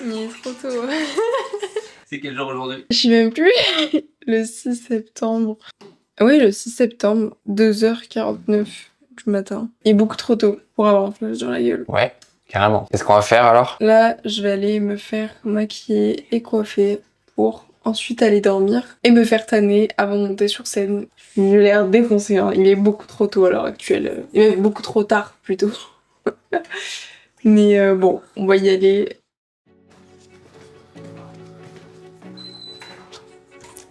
Il est trop tôt. C'est quel jour aujourd'hui? Je sais même plus. Le 6 septembre. Oui, le 6 septembre, 2h49 du matin. Il est beaucoup trop tôt pour avoir un flash dans la gueule. Ouais, carrément. Qu'est-ce qu'on va faire alors? Là, je vais aller me faire maquiller et coiffer pour ensuite aller dormir et me faire tanner avant de monter sur scène. J'ai l'air défoncé, hein. Il est beaucoup trop tôt à l'heure actuelle. Il est beaucoup trop tard, plutôt. Mais bon, on va y aller.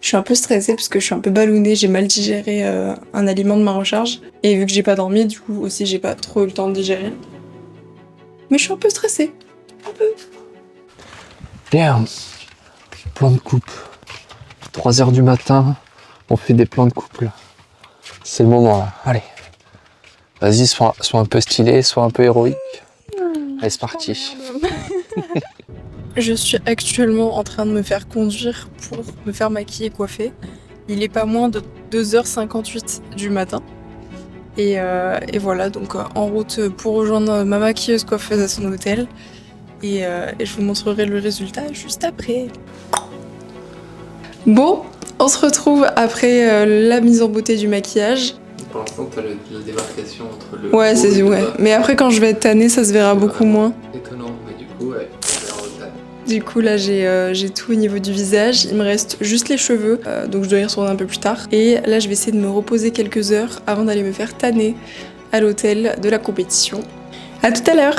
Je suis un peu stressée parce que je suis un peu ballounée, j'ai mal digéré un aliment de ma recharge. Et vu que j'ai pas dormi, du coup aussi j'ai pas trop eu le temps de digérer. Mais je suis un peu stressée. Un peu. Bien. Plan de coupe. 3h du matin, on fait des plans de couple. C'est le moment là. Allez. Vas-y, sois un peu stylé, sois un peu héroïque. Allez, c'est parti. Je suis actuellement en train de me faire conduire pour me faire maquiller et coiffer. Il est pas moins de 2h58 du matin. Et voilà, donc en route pour rejoindre ma maquilleuse coiffeuse à son hôtel. Et je vous montrerai le résultat juste après. Bon, on se retrouve après la mise en beauté du maquillage. Pour l'instant, t'as la démarcation entre le. Ouais, ouais. Mais après, quand je vais être tannée, ça se verra beaucoup moins. Étonnant, mais du coup, ouais. Du coup, là, j'ai tout au niveau du visage. Il me reste juste les cheveux, donc je dois y retourner un peu plus tard. Et là, je vais essayer de me reposer quelques heures avant d'aller me faire tanner à l'hôtel de la compétition. À tout à l'heure!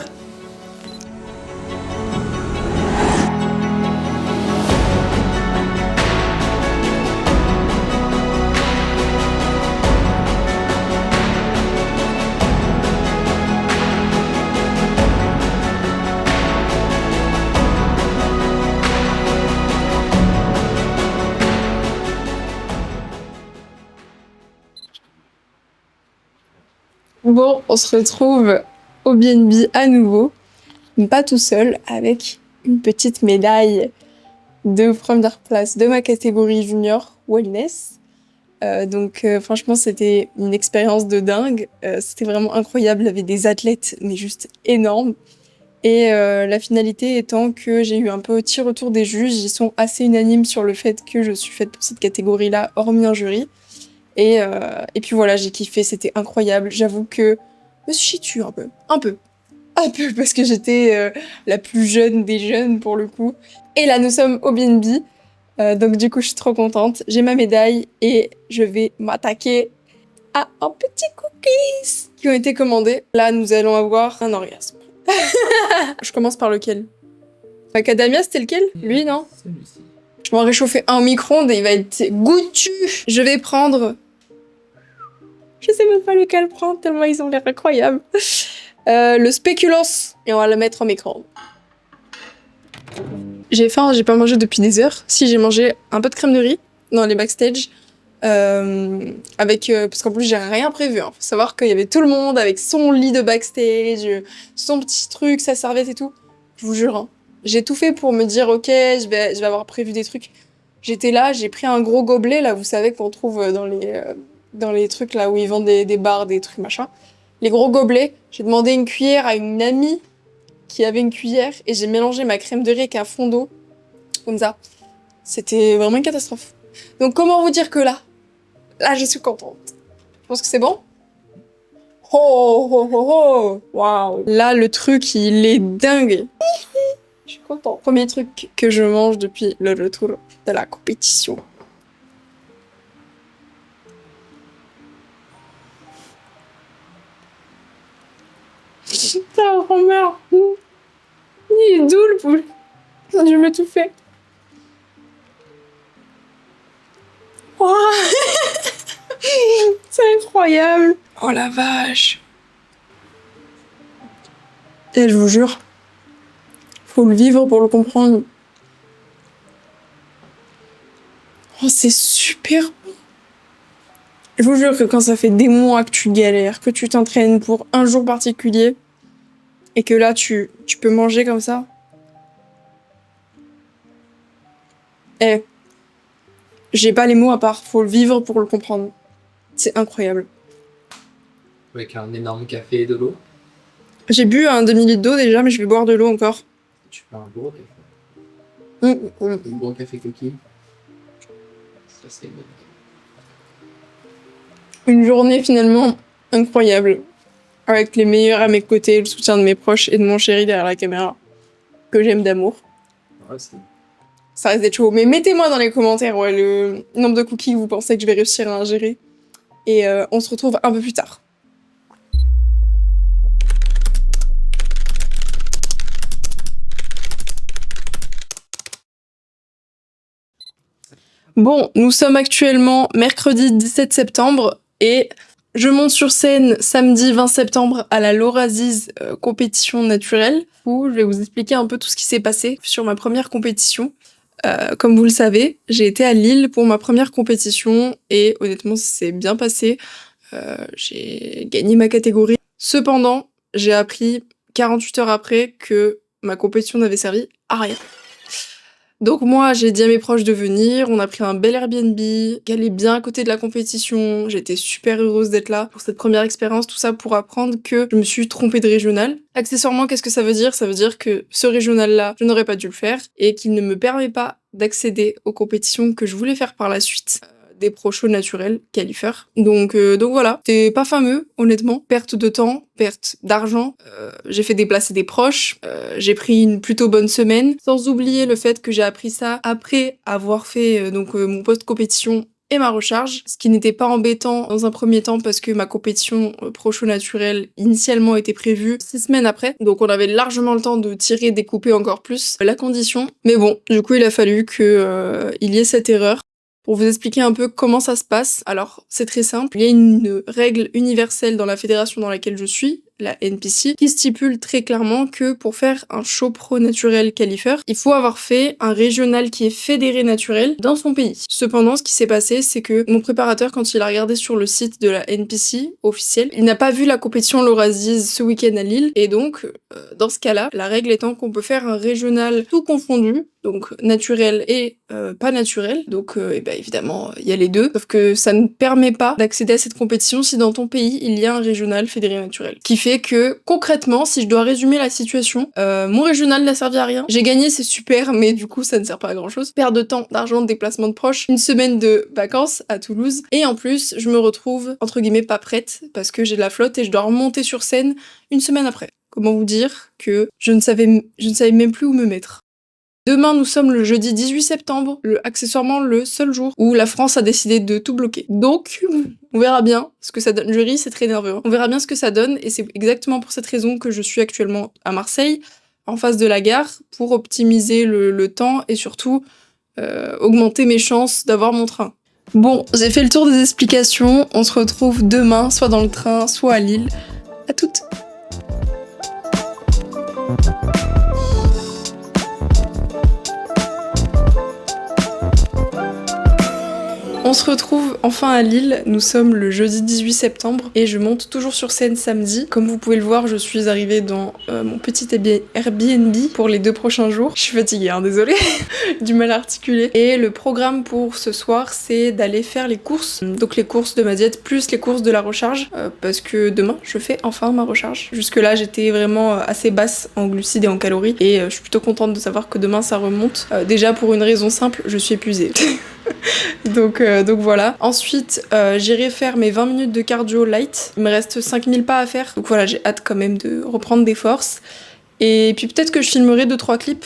Bon, on se retrouve au BNB à nouveau, mais pas tout seul, avec une petite médaille de première place de ma catégorie junior wellness. Donc franchement, c'était une expérience de dingue. C'était vraiment incroyable, il y avait des athlètes, mais juste énormes. Et la finalité étant que j'ai eu un petit retour des juges, ils sont assez unanimes sur le fait que je suis faite pour cette catégorie-là, hormis un jury. Et puis voilà, j'ai kiffé, c'était incroyable. J'avoue que je me suis chiée un peu, parce que j'étais la plus jeune des jeunes pour le coup. Et là, nous sommes au BNB, donc du coup, je suis trop contente. J'ai ma médaille et je vais m'attaquer à un petit cookies qui ont été commandés. Là, nous allons avoir un orgasme. Je commence par lequel? Macadamia, c'était lequel? Lui, non? Celui-ci. Je vais en réchauffer un au micro-ondes et il va être goûtu. Je vais prendre... Je sais même pas lequel prendre, tellement ils ont l'air incroyables. Le spéculoos, et on va le mettre en micro-ondes. J'ai faim, j'ai pas mangé depuis des heures. Si, j'ai mangé un peu de crème de riz dans les backstage. Parce qu'en plus, j'ai rien prévu. Hein. Faut savoir qu'il y avait tout le monde avec son lit de backstage, son petit truc, sa serviette et tout. Je vous jure, hein. J'ai tout fait pour me dire, ok, je vais avoir prévu des trucs. J'étais là, j'ai pris un gros gobelet, là, vous savez, qu'on trouve dans les trucs là où ils vendent des bars, des trucs machin. Les gros gobelets, j'ai demandé une cuillère à une amie qui avait une cuillère et j'ai mélangé ma crème de riz avec un fond d'eau, comme ça. C'était vraiment une catastrophe. Donc comment vous dire que là, je suis contente. Je pense que c'est bon. Oh, oh, oh, oh, waouh. Là, le truc, il est dingue. Je suis contente. Premier truc que je mange depuis le retour de la compétition. Putain, Romain. Il est doux, le poulet. Je me tout fait. Wow. C'est incroyable. Oh la vache. Et je vous jure, faut le vivre pour le comprendre. Oh, c'est super bon. Je vous jure que quand ça fait des mois que tu galères, que tu t'entraînes pour un jour particulier, et que là, tu peux manger comme ça. Eh, j'ai pas les mots à part, faut le vivre pour le comprendre. C'est incroyable. Avec un énorme café et de l'eau. J'ai bu un demi-litre d'eau déjà, mais je vais boire de l'eau encore. Tu fais un gros café. Un bon café coquille. Ça, c'est bon. Une journée finalement incroyable, avec les meilleurs à mes côtés, le soutien de mes proches et de mon chéri derrière la caméra, que j'aime d'amour. Ouais, c'est... Ça reste d'être chaud. Mais mettez-moi dans les commentaires le nombre de cookies que vous pensez que je vais réussir à ingérer. Et on se retrouve un peu plus tard. Bon, nous sommes actuellement mercredi 17 septembre et je monte sur scène samedi 20 septembre à la Lauraziz compétition naturelle où je vais vous expliquer un peu tout ce qui s'est passé sur ma première compétition. Comme vous le savez, j'ai été à Lille pour ma première compétition et honnêtement, ça s'est bien passé. J'ai gagné ma catégorie. Cependant, j'ai appris 48 heures après que ma compétition n'avait servi à rien. Donc moi, j'ai dit à mes proches de venir, on a pris un bel Airbnb, qui allait bien à côté de la compétition, j'étais super heureuse d'être là pour cette première expérience, tout ça pour apprendre que je me suis trompée de régional. Accessoirement, qu'est-ce que ça veut dire? Ça veut dire que ce régional-là, je n'aurais pas dû le faire, et qu'il ne me permet pas d'accéder aux compétitions que je voulais faire par la suite. Des pro shows naturels, qualifeurs. Donc voilà, c'était pas fameux, honnêtement. Perte de temps, perte d'argent. J'ai fait déplacer des proches. J'ai pris une plutôt bonne semaine. Sans oublier le fait que j'ai appris ça après avoir fait mon post-compétition et ma recharge, ce qui n'était pas embêtant dans un premier temps parce que ma compétition pro show naturel initialement était prévue 6 semaines après, donc on avait largement le temps de tirer, découper encore plus la condition. Mais bon, du coup il a fallu que il y ait cette erreur. Pour vous expliquer un peu comment ça se passe, alors c'est très simple, il y a une règle universelle dans la fédération dans laquelle je suis, la NPC, qui stipule très clairement que pour faire un show pro naturel qualifieur, il faut avoir fait un régional qui est fédéré naturel dans son pays. Cependant, ce qui s'est passé, c'est que mon préparateur, quand il a regardé sur le site de la NPC officielle, il n'a pas vu la compétition Lauraziz ce week-end à Lille, et donc, dans ce cas-là, la règle étant qu'on peut faire un régional tout confondu, donc naturel et pas naturel, donc évidemment, il y a les deux, sauf que ça ne permet pas d'accéder à cette compétition si dans ton pays, il y a un régional fédéré naturel. Qui fait que, concrètement, si je dois résumer la situation, mon régional n'a servi à rien. J'ai gagné, c'est super, mais du coup, ça ne sert pas à grand-chose. Perte de temps, d'argent, de déplacement de proches, une semaine de vacances à Toulouse, et en plus, je me retrouve, entre guillemets, pas prête, parce que j'ai de la flotte et je dois remonter sur scène une semaine après. Comment vous dire que je ne savais même plus où me mettre. Demain, nous sommes le jeudi 18 septembre, accessoirement le seul jour où la France a décidé de tout bloquer. Donc, on verra bien ce que ça donne. Je ris, c'est très nerveux. On verra bien ce que ça donne, et c'est exactement pour cette raison que je suis actuellement à Marseille, en face de la gare, pour optimiser le temps et surtout augmenter mes chances d'avoir mon train. Bon, j'ai fait le tour des explications. On se retrouve demain, soit dans le train, soit à Lille. À toutes! On se retrouve enfin à Lille, nous sommes le jeudi 18 septembre et je monte toujours sur scène samedi. Comme vous pouvez le voir, je suis arrivée dans mon petit Airbnb pour les 2 prochains jours. Je suis fatiguée, hein, désolée, du mal à articuler. Et le programme pour ce soir, c'est d'aller faire les courses, donc les courses de ma diète plus les courses de la recharge, parce que demain, je fais enfin ma recharge. Jusque-là, j'étais vraiment assez basse en glucides et en calories et je suis plutôt contente de savoir que demain, ça remonte. Déjà pour une raison simple, je suis épuisée. Donc voilà. Ensuite, j'irai faire mes 20 minutes de cardio light. Il me reste 5000 pas à faire. Donc voilà, j'ai hâte quand même de reprendre des forces. Et puis peut-être que je filmerai 2-3 clips.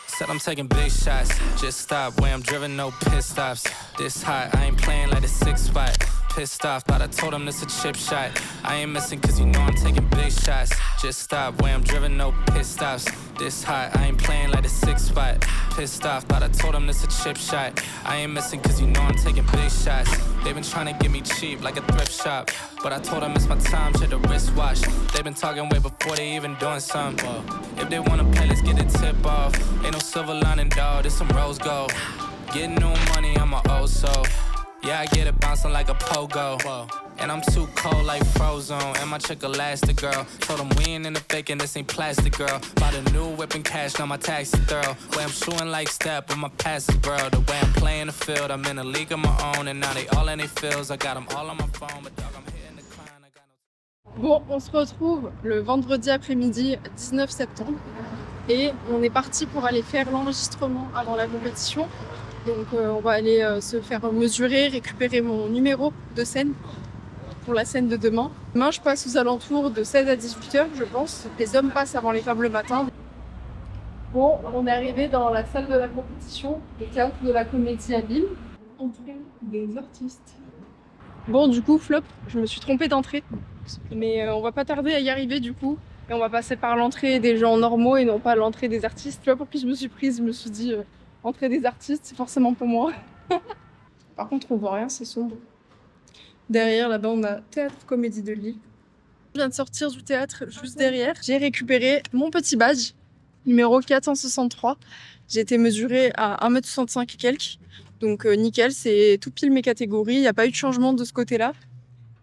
Said I'm taking big shots, just stop where I'm driven, no pit stops. This hot, I ain't playing like a 6-5. Pissed off, but I told him this a chip shot. I ain't missing cause you know I'm taking big shots. Just stop where I'm driven, no pit stops. This hot, I ain't playing like a 6-5. Pissed off, but I told him this a chip shot. I ain't missing cause you know I'm taking big shots. They've been trying to get me cheap like a thrift shop, but I told them it's my time, check the wristwatch. They've been talking way before they even doing something. If they wanna play, let's get a tip off. Ain't no silver lining, dog, this some rose gold. Getting new money, I'm a old soul. Yeah, I get it bouncing like a pogo. And I'm too cold like Frozone. And my chick elastic, girl. Told them we ain't in the faking, this ain't plastic, girl. Bought a new whip and cash, now my taxi thorough. Way I'm shooting like step with my passes, bro. The way I'm playing the field, I'm in a league of my own. And now they all in their fields, I got them all on my phone. But dog, I'm hitting the climb, I got no... Bon, on se retrouve le vendredi après-midi 19 septembre. et on est parti pour aller faire l'enregistrement avant la compétition. Donc on va aller se faire mesurer, récupérer mon numéro de scène pour la scène de demain. Demain, je passe aux alentours de 16 à 18 heures, je pense. Les hommes passent avant les femmes le matin. Bon, on est arrivé dans la salle de la compétition, le théâtre de la Comédie à Lille. Entrée des artistes. Bon, du coup, flop, je me suis trompée d'entrée. Mais on va pas tarder à y arriver du coup. Et on va passer par l'entrée des gens normaux et non pas l'entrée des artistes. Tu vois pour qui je me suis prise, je me suis dit entrée des artistes, c'est forcément pour moi. Par contre, on voit rien, c'est sombre. Derrière, là-bas, on a Théâtre Comédie de Lille. Je viens de sortir du théâtre juste derrière. J'ai récupéré mon petit badge, numéro 463. J'ai été mesurée à 1m65 et quelques. Donc nickel, c'est tout pile mes catégories. Il n'y a pas eu de changement de ce côté-là.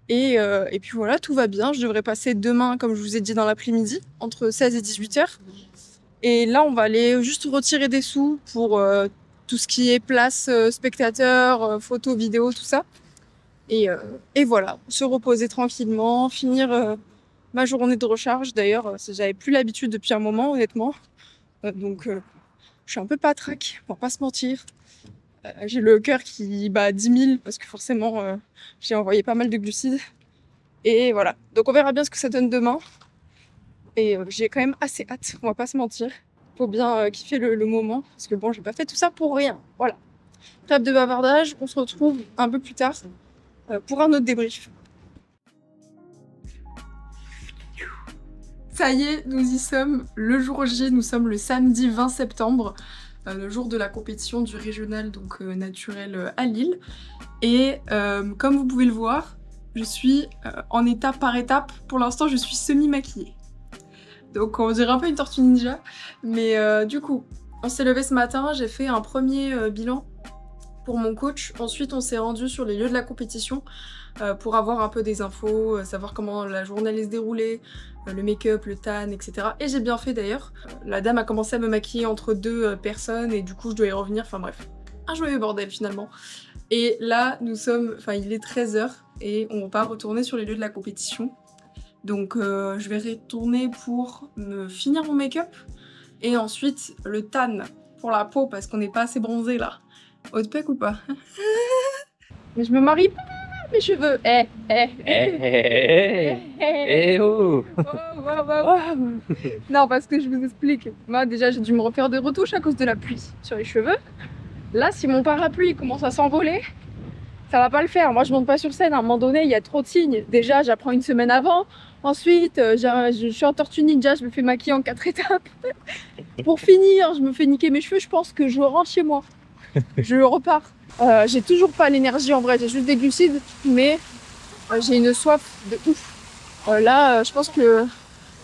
Et puis voilà, tout va bien. Je devrais passer demain, comme je vous ai dit, dans l'après-midi, entre 16 et 18 heures. Et là, on va aller juste retirer des sous pour tout ce qui est place, spectateurs, photos, vidéos, tout ça. Et voilà, se reposer tranquillement, finir ma journée de recharge. D'ailleurs, j'avais plus l'habitude depuis un moment, honnêtement. Donc, je suis un peu patraque, pour pas se mentir. J'ai le cœur qui bat à 10 000 parce que forcément, j'ai envoyé pas mal de glucides. Et voilà. Donc, on verra bien ce que ça donne demain. Et j'ai quand même assez hâte, on va pas se mentir. Faut bien kiffer le moment parce que bon, j'ai pas fait tout ça pour rien. Voilà. Trêve de bavardage, on se retrouve un peu plus tard pour un autre débrief. Ça y est, nous y sommes. Le jour J, nous sommes le samedi 20 septembre. Le jour de la compétition du régional donc naturel à Lille. Et comme vous pouvez le voir, je suis en étape par étape. Pour l'instant, je suis semi-maquillée. Donc on dirait un peu une tortue ninja. Mais du coup, on s'est levé ce matin, j'ai fait un premier bilan pour mon coach. Ensuite, on s'est rendu sur les lieux de la compétition pour avoir un peu des infos, savoir comment la journée allait se dérouler, le make-up, le tan, etc. Et j'ai bien fait d'ailleurs. La dame a commencé à me maquiller entre deux personnes et du coup je dois y revenir, enfin bref. Un joyeux bordel finalement. Et là nous sommes, enfin il est 13h et on va retourner sur les lieux de la compétition. Donc je vais retourner pour me finir mon make-up et ensuite le tan pour la peau parce qu'on n'est pas assez bronzé là. Haute pec ou pas? Mais je me marie pas mes cheveux. Oh. Non, parce que je vous explique. Moi, déjà, j'ai dû me refaire des retouches à cause de la pluie sur les cheveux. Là, si mon parapluie commence à s'envoler, ça va pas le faire. Moi, je monte pas sur scène. À un moment donné, il y a trop de signes. Déjà, j'apprends une semaine avant. Ensuite, je suis en tortue ninja. Je me fais maquiller en 4 étapes. Pour finir, je me fais niquer mes cheveux. Je pense que je rentre chez moi. Je repars. J'ai toujours pas l'énergie en vrai, j'ai juste des glucides, mais j'ai une soif de ouf. Là, je pense que vous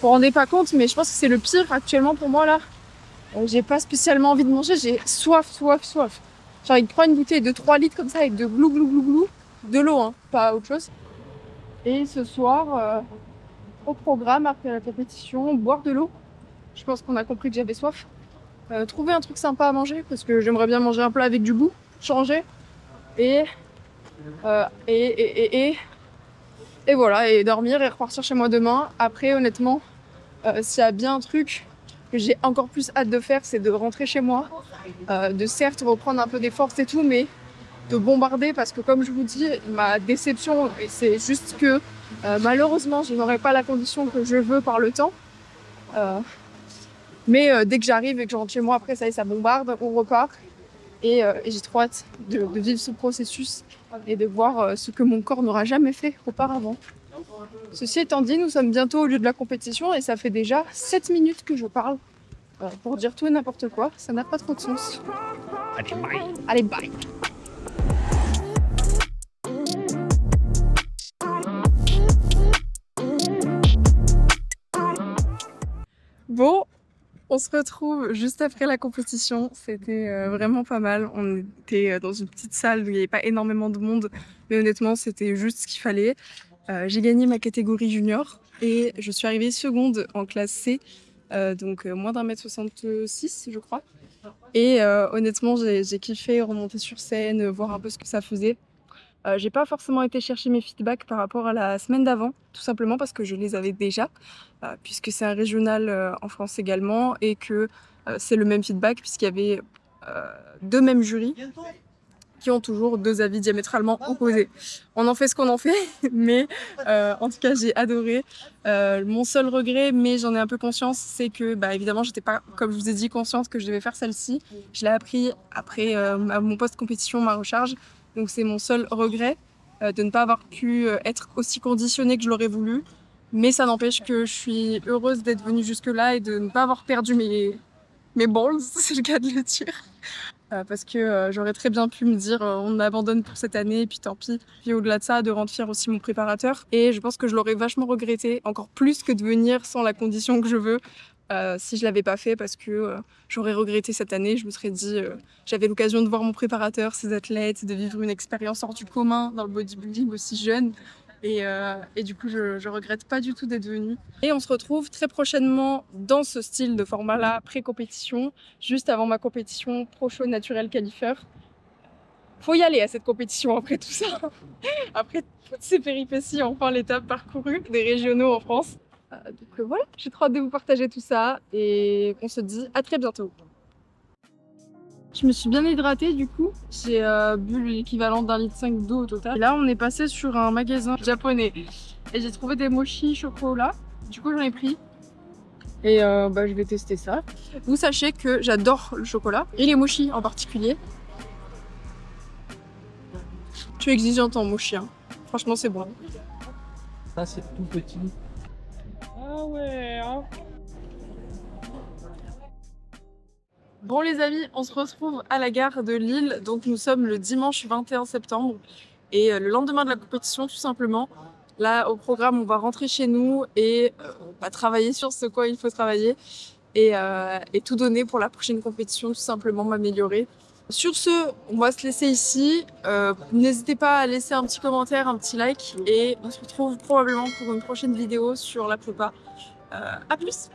vous rendez pas compte, mais je pense que c'est le pire actuellement pour moi là. J'ai pas spécialement envie de manger, j'ai soif. J'ai envie de prendre une bouteille de 3 litres comme ça avec de glou, de l'eau, hein, pas autre chose. Et ce soir, au programme après la compétition, boire de l'eau. Je pense qu'on a compris que j'avais soif. Trouver un truc sympa à manger parce que j'aimerais bien manger un plat avec du goût, changer et voilà, et dormir et repartir chez moi demain. Après honnêtement, s'il y a bien un truc que j'ai encore plus hâte de faire, c'est de rentrer chez moi, de certes reprendre un peu des forces et tout, mais de bombarder parce que comme je vous dis, ma déception, et c'est juste que malheureusement je n'aurai pas la condition que je veux par le temps. Mais dès que j'arrive et que je rentre chez moi, après ça y est, ça bombarde, on repart. Et j'ai trop hâte de vivre ce processus et de voir ce que mon corps n'aura jamais fait auparavant. Ceci étant dit, nous sommes bientôt au lieu de la compétition et ça fait déjà 7 minutes que je parle pour dire tout et n'importe quoi. Ça n'a pas trop de sens. Allez, bye. Allez, bye. Bon, on se retrouve juste après la compétition. C'était vraiment pas mal. On était dans une petite salle où il n'y avait pas énormément de monde, mais honnêtement, c'était juste ce qu'il fallait. J'ai gagné ma catégorie junior et je suis arrivée seconde en classe C, donc moins d'1m66, je crois. Et honnêtement, j'ai kiffé remonter sur scène, voir un peu ce que ça faisait. J'ai pas forcément été chercher mes feedbacks par rapport à la semaine d'avant, tout simplement parce que je les avais déjà, puisque c'est un régional en France également et que c'est le même feedback puisqu'il y avait 2 mêmes jurys qui ont toujours 2 avis diamétralement opposés. On en fait ce qu'on en fait, mais en tout cas j'ai adoré. Mon seul regret, mais j'en ai un peu conscience, c'est que évidemment j'étais pas, comme je vous ai dit, consciente que je devais faire celle-ci. Je l'ai appris après mon post-compétition, ma recharge, donc c'est mon seul regret de ne pas avoir pu être aussi conditionnée que je l'aurais voulu. Mais ça n'empêche que je suis heureuse d'être venue jusque-là et de ne pas avoir perdu mes balls, c'est le cas de le dire. Parce que j'aurais très bien pu me dire on abandonne pour cette année et puis tant pis. Puis au-delà de ça, de rendre fier aussi mon préparateur. Et je pense que je l'aurais vachement regretté, encore plus que de venir sans la condition que je veux, si je l'avais pas fait, parce que j'aurais regretté cette année. Je me serais dit j'avais l'occasion de voir mon préparateur, ses athlètes, de vivre une expérience hors du commun dans le bodybuilding aussi jeune. Et du coup, je regrette pas du tout d'être venue. Et on se retrouve très prochainement dans ce style de format-là, pré-compétition, juste avant ma compétition Pro Show Naturel Qualifier. Faut y aller à cette compétition après tout ça. Après toutes ces péripéties, enfin l'étape parcourue des régionaux en France. Donc voilà, j'ai trop hâte de vous partager tout ça et on se dit à très bientôt. Je me suis bien hydratée du coup, j'ai bu l'équivalent d'1,5 litre d'eau au total. Et là on est passé sur un magasin japonais et j'ai trouvé des mochis chocolat, du coup j'en ai pris et je vais tester ça. Vous sachez que j'adore le chocolat et les mochis en particulier. Je suis exigeante en mochi, hein. Franchement c'est bon. Ça c'est tout petit. Ah ouais hein. Bon les amis, on se retrouve à la gare de Lille, donc nous sommes le dimanche 21 septembre et le lendemain de la compétition tout simplement. Là au programme on va rentrer chez nous et on va travailler sur ce quoi il faut travailler et tout donner pour la prochaine compétition, tout simplement m'améliorer. Sur ce, on va se laisser ici. N'hésitez pas à laisser un petit commentaire, un petit like et on se retrouve probablement pour une prochaine vidéo sur la prépa. À plus!